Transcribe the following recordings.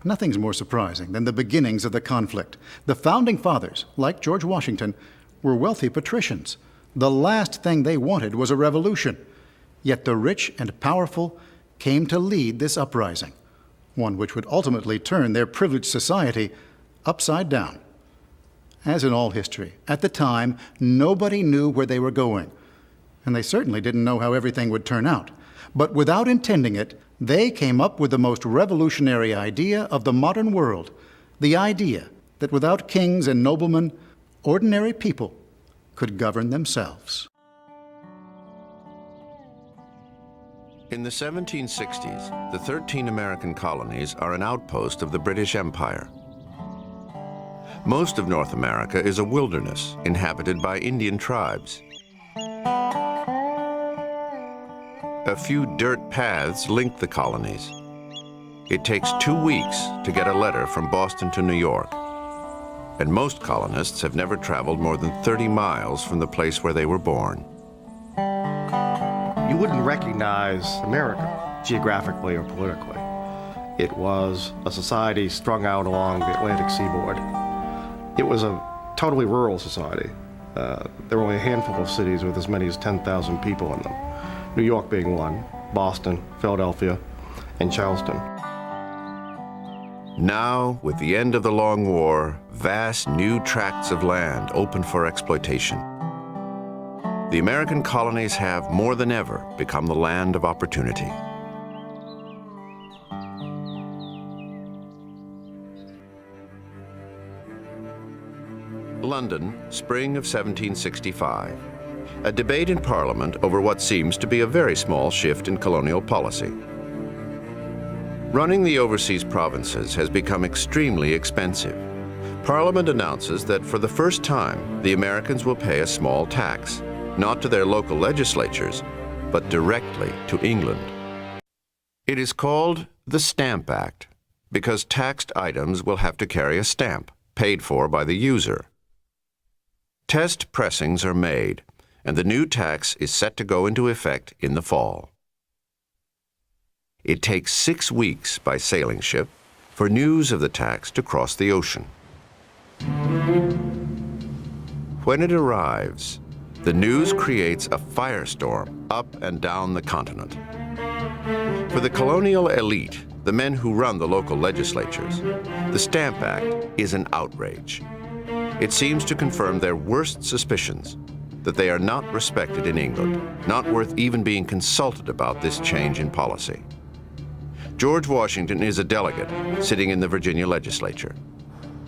Nothing's more surprising than the beginnings of the conflict. The Founding Fathers, like George Washington, were wealthy patricians. The last thing they wanted was a revolution. Yet the rich and powerful came to lead this uprising, one which would ultimately turn their privileged society upside down. As in all history, at the time, nobody knew where they were going, and they certainly didn't know how everything would turn out. But without intending it, they came up with the most revolutionary idea of the modern world, the idea that without kings and noblemen, ordinary people could govern themselves. In the 1760s, the 13 American colonies are an outpost of the British Empire. Most of North America is a wilderness inhabited by Indian tribes. A few dirt paths link the colonies. It takes 2 weeks to get a letter from Boston to New York, and most colonists have never traveled more than 30 miles from the place where they were born. You wouldn't recognize America geographically or politically. It was a society strung out along the Atlantic seaboard. It was a totally rural society. There were only a handful of cities with as many as 10,000 people in them. New York being one, Boston, Philadelphia, and Charleston. Now, with the end of the Long War, vast new tracts of land open for exploitation. The American colonies have, more than ever, become the land of opportunity. London, spring of 1765. A debate in Parliament over what seems to be a very small shift in colonial policy. Running the overseas provinces has become extremely expensive. Parliament announces that for the first time, the Americans will pay a small tax, not to their local legislatures, but directly to England. It is called the Stamp Act because taxed items will have to carry a stamp, paid for by the user. Test pressings are made, and the new tax is set to go into effect in the fall. It takes 6 weeks by sailing ship for news of the tax to cross the ocean. When it arrives, the news creates a firestorm up and down the continent. For the colonial elite, the men who run the local legislatures, the Stamp Act is an outrage. It seems to confirm their worst suspicions, that they are not respected in England, not worth even being consulted about this change in policy. George Washington is a delegate sitting in the Virginia legislature.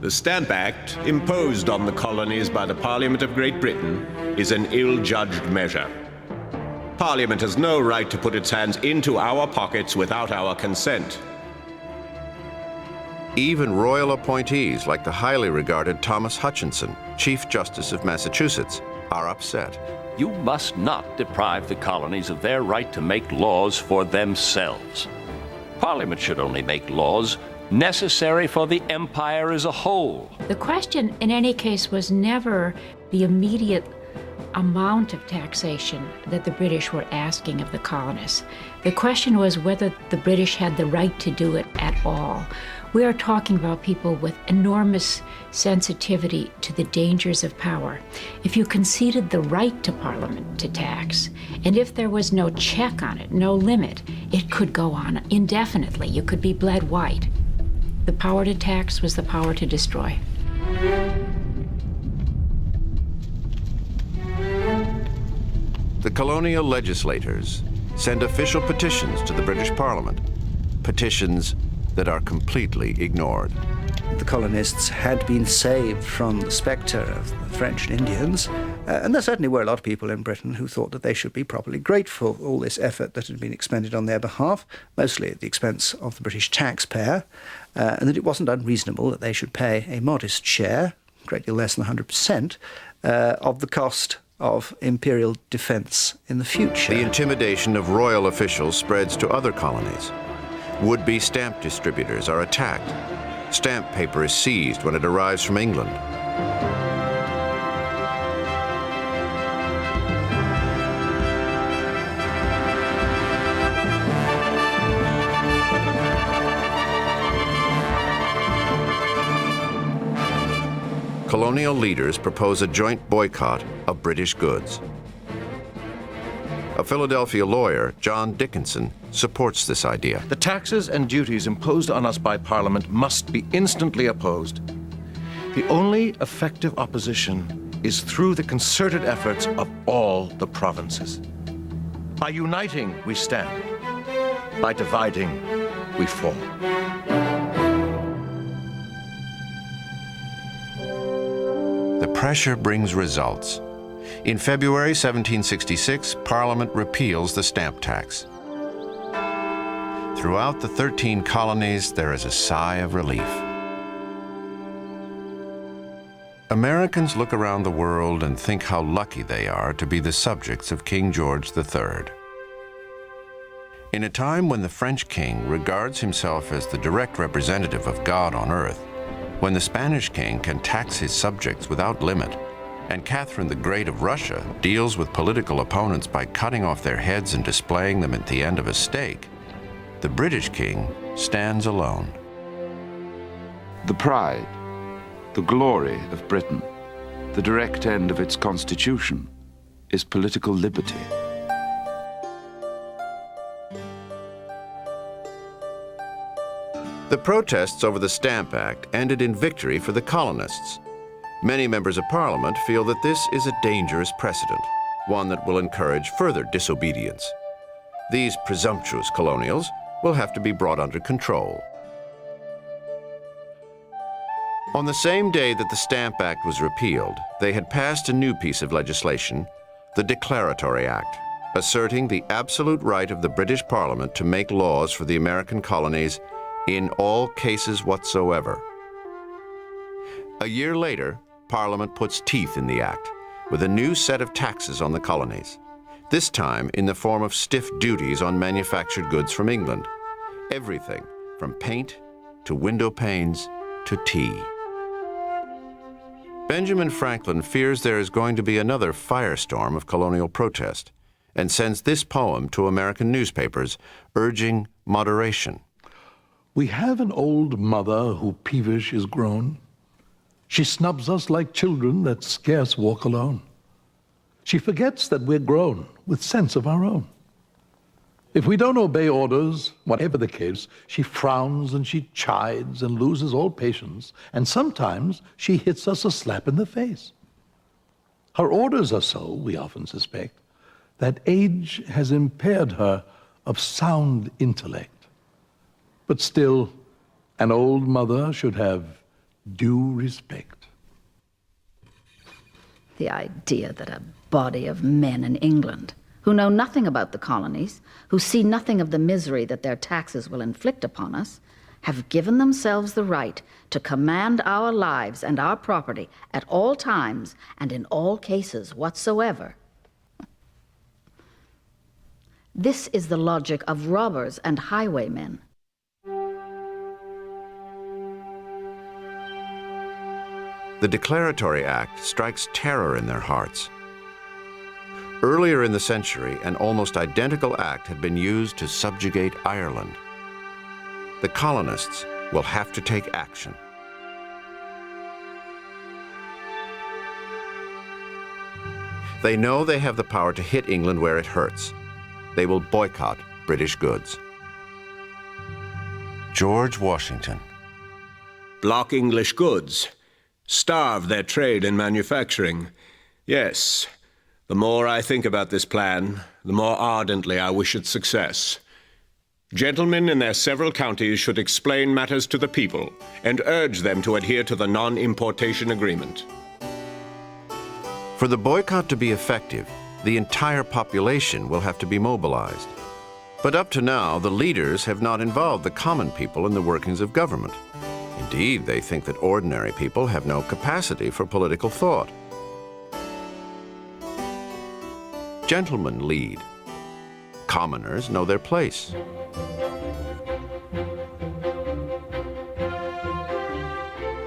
The Stamp Act, imposed on the colonies by the Parliament of Great Britain, is an ill-judged measure. Parliament has no right to put its hands into our pockets without our consent. Even royal appointees like the highly regarded Thomas Hutchinson, Chief Justice of Massachusetts, are upset. You must not deprive the colonies of their right to make laws for themselves. Parliament should only make laws necessary for the empire as a whole. The question, in any case, was never the immediate amount of taxation that the British were asking of the colonists. The question was whether the British had the right to do it at all. We are talking about people with enormous sensitivity to the dangers of power. If you conceded the right to Parliament to tax, and if there was no check on it, no limit, it could go on indefinitely. You could be bled white. The power to tax was the power to destroy. The colonial legislators send official petitions to the British Parliament, petitions that are completely ignored. The colonists had been saved from the spectre of the French and Indians, and there certainly were a lot of people in Britain who thought that they should be properly grateful for all this effort that had been expended on their behalf, mostly at the expense of the British taxpayer, and that it wasn't unreasonable that they should pay a modest share, a great deal less than 100%, of the cost of imperial defence in the future. The intimidation of royal officials spreads to other colonies. Would-be stamp distributors are attacked. Stamp paper is seized when it arrives from England. colonial leaders propose a joint boycott of British goods. A Philadelphia lawyer, John Dickinson, supports this idea. The taxes and duties imposed on us by Parliament must be instantly opposed. The only effective opposition is through the concerted efforts of all the provinces. By uniting, we stand. By dividing, we fall. The pressure brings results. In February 1766, Parliament repeals the stamp tax. Throughout the 13 colonies, there is a sigh of relief. Americans look around the world and think how lucky they are to be the subjects of King George III. In a time when the French king regards himself as the direct representative of God on earth, when the Spanish king can tax his subjects without limit, and Catherine the Great of Russia deals with political opponents by cutting off their heads and displaying them at the end of a stake, the British king stands alone. The pride, the glory of Britain, the direct end of its constitution, is political liberty. The protests over the Stamp Act ended in victory for the colonists. Many members of Parliament feel that this is a dangerous precedent, one that will encourage further disobedience. These presumptuous colonials will have to be brought under control. On the same day that the Stamp Act was repealed, they had passed a new piece of legislation, the Declaratory Act, asserting the absolute right of the British Parliament to make laws for the American colonies in all cases whatsoever. A year later, Parliament puts teeth in the act with a new set of taxes on the colonies, this time in the form of stiff duties on manufactured goods from England. Everything from paint to window panes to tea. Benjamin Franklin fears there is going to be another firestorm of colonial protest and sends this poem to American newspapers, urging moderation. We have an old mother who peevish is grown. She snubs us like children that scarce walk alone. She forgets that we're grown with sense of our own. If we don't obey orders, whatever the case, she frowns and she chides and loses all patience, and sometimes she hits us a slap in the face. Her orders are so, we often suspect, that age has impaired her of sound intellect. But still, an old mother should have due respect. The idea that a body of men in England, who know nothing about the colonies, who see nothing of the misery that their taxes will inflict upon us, have given themselves the right to command our lives and our property at all times and in all cases whatsoever. This is the logic of robbers and highwaymen. The Declaratory Act strikes terror in their hearts. Earlier in the century, an almost identical act had been used to subjugate Ireland. The colonists will have to take action. They know they have the power to hit England where it hurts. They will boycott British goods. George Washington. Block English goods. Starve their trade and manufacturing. Yes, the more I think about this plan, the more ardently I wish its success. Gentlemen in their several counties should explain matters to the people and urge them to adhere to the non-importation agreement. For the boycott to be effective, the entire population will have to be mobilized. But up to now, the leaders have not involved the common people in the workings of government. Indeed, they think that ordinary people have no capacity for political thought. Gentlemen lead. Commoners know their place.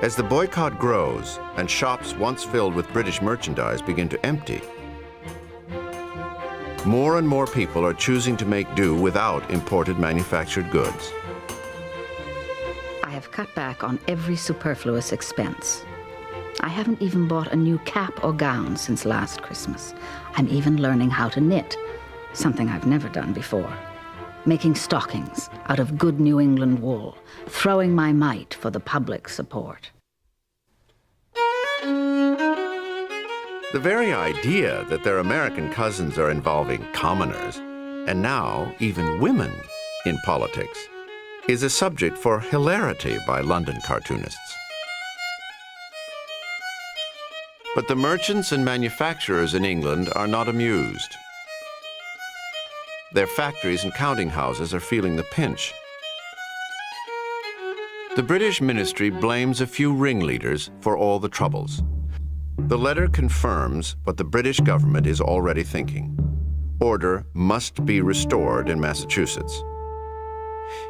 As the boycott grows and shops once filled with British merchandise begin to empty, more and more people are choosing to make do without imported manufactured goods. I have cut back on every superfluous expense. I haven't even bought a new cap or gown since last Christmas. I'm even learning how to knit, something I've never done before. Making stockings out of good New England wool, throwing my mite for the public support. The very idea that their American cousins are involving commoners, and now even women, in politics, is a subject for hilarity by London cartoonists. But the merchants and manufacturers in England are not amused. Their factories and counting houses are feeling the pinch. The British ministry blames a few ringleaders for all the troubles. The letter confirms what the British government is already thinking. Order must be restored in Massachusetts.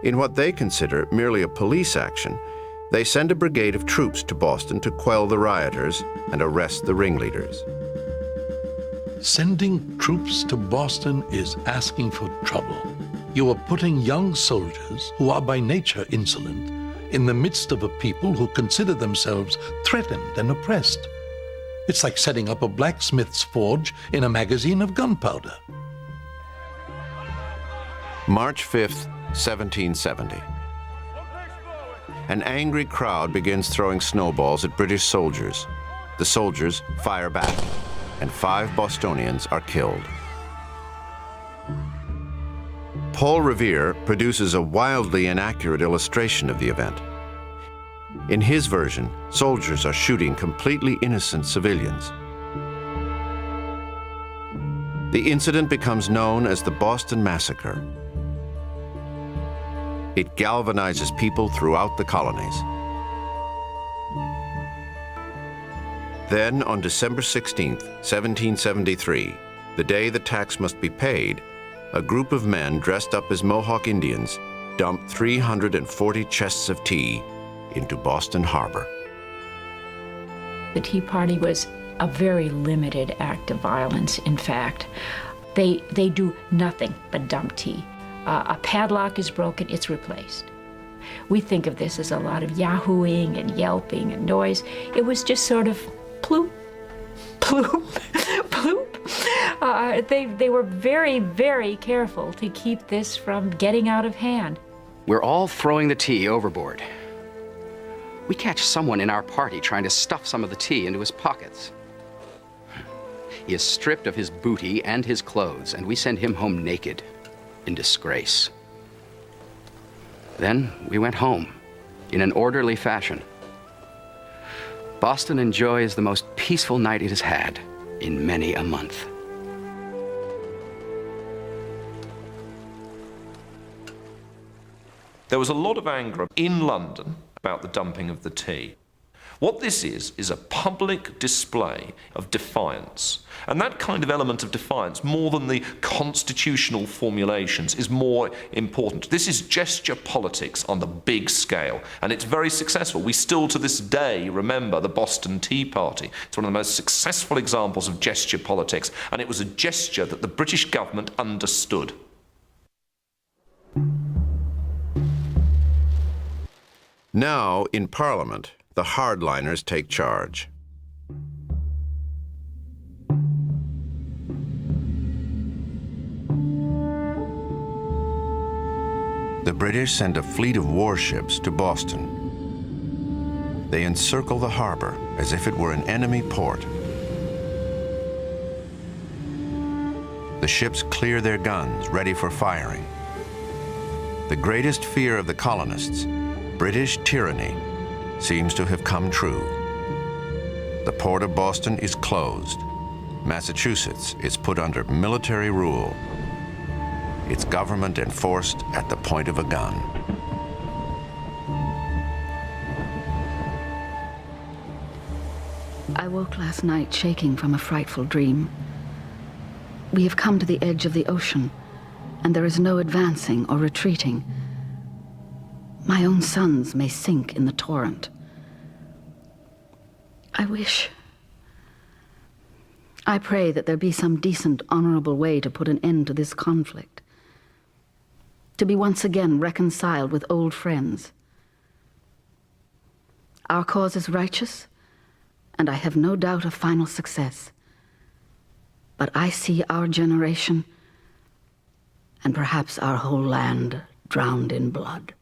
In what they consider merely a police action, they send a brigade of troops to Boston to quell the rioters and arrest the ringleaders. Sending troops to Boston is asking for trouble. You are putting young soldiers, who are by nature insolent, in the midst of a people who consider themselves threatened and oppressed. It's like setting up a blacksmith's forge in a magazine of gunpowder. March 5th, 1770. An angry crowd begins throwing snowballs at British soldiers. The soldiers fire back, and 5 Bostonians are killed. Paul Revere produces a wildly inaccurate illustration of the event. In his version, soldiers are shooting completely innocent civilians. The incident becomes known as the Boston Massacre. It galvanizes people throughout the colonies. Then, on December 16th, 1773, the day the tax must be paid, a group of men dressed up as Mohawk Indians dumped 340 chests of tea into Boston Harbor. The Tea Party was a very limited act of violence, in fact. They do nothing but dump tea. A padlock is broken, it's replaced. We think of this as a lot of yahooing and yelping and noise. It was just sort of ploop, ploop, ploop. They were very, very careful to keep this from getting out of hand. We're all throwing the tea overboard. We catch someone in our party trying to stuff some of the tea into his pockets. He is stripped of his booty and his clothes, and we send him home naked, in disgrace. Then we went home, in an orderly fashion. Boston enjoys the most peaceful night it has had in many a month. There was a lot of anger in London about the dumping of the tea. What this is a public display of defiance. And that kind of element of defiance, more than the constitutional formulations, is more important. This is gesture politics on the big scale, and it's very successful. We still to this day remember the Boston Tea Party. It's one of the most successful examples of gesture politics, and it was a gesture that the British government understood. Now, in Parliament, the hardliners take charge. The British send a fleet of warships to Boston. They encircle the harbor as if it were an enemy port. The ships clear their guns, ready for firing. The greatest fear of the colonists, British tyranny, seems to have come true. The port of Boston is closed. Massachusetts is put under military rule. Its government enforced at the point of a gun. I woke last night shaking from a frightful dream. We have come to the edge of the ocean, and there is no advancing or retreating. My own sons may sink in the torrent. I pray that there be some decent, honorable way to put an end to this conflict. To be once again reconciled with old friends. Our cause is righteous, and I have no doubt of final success. But I see our generation, and perhaps our whole land, drowned in blood.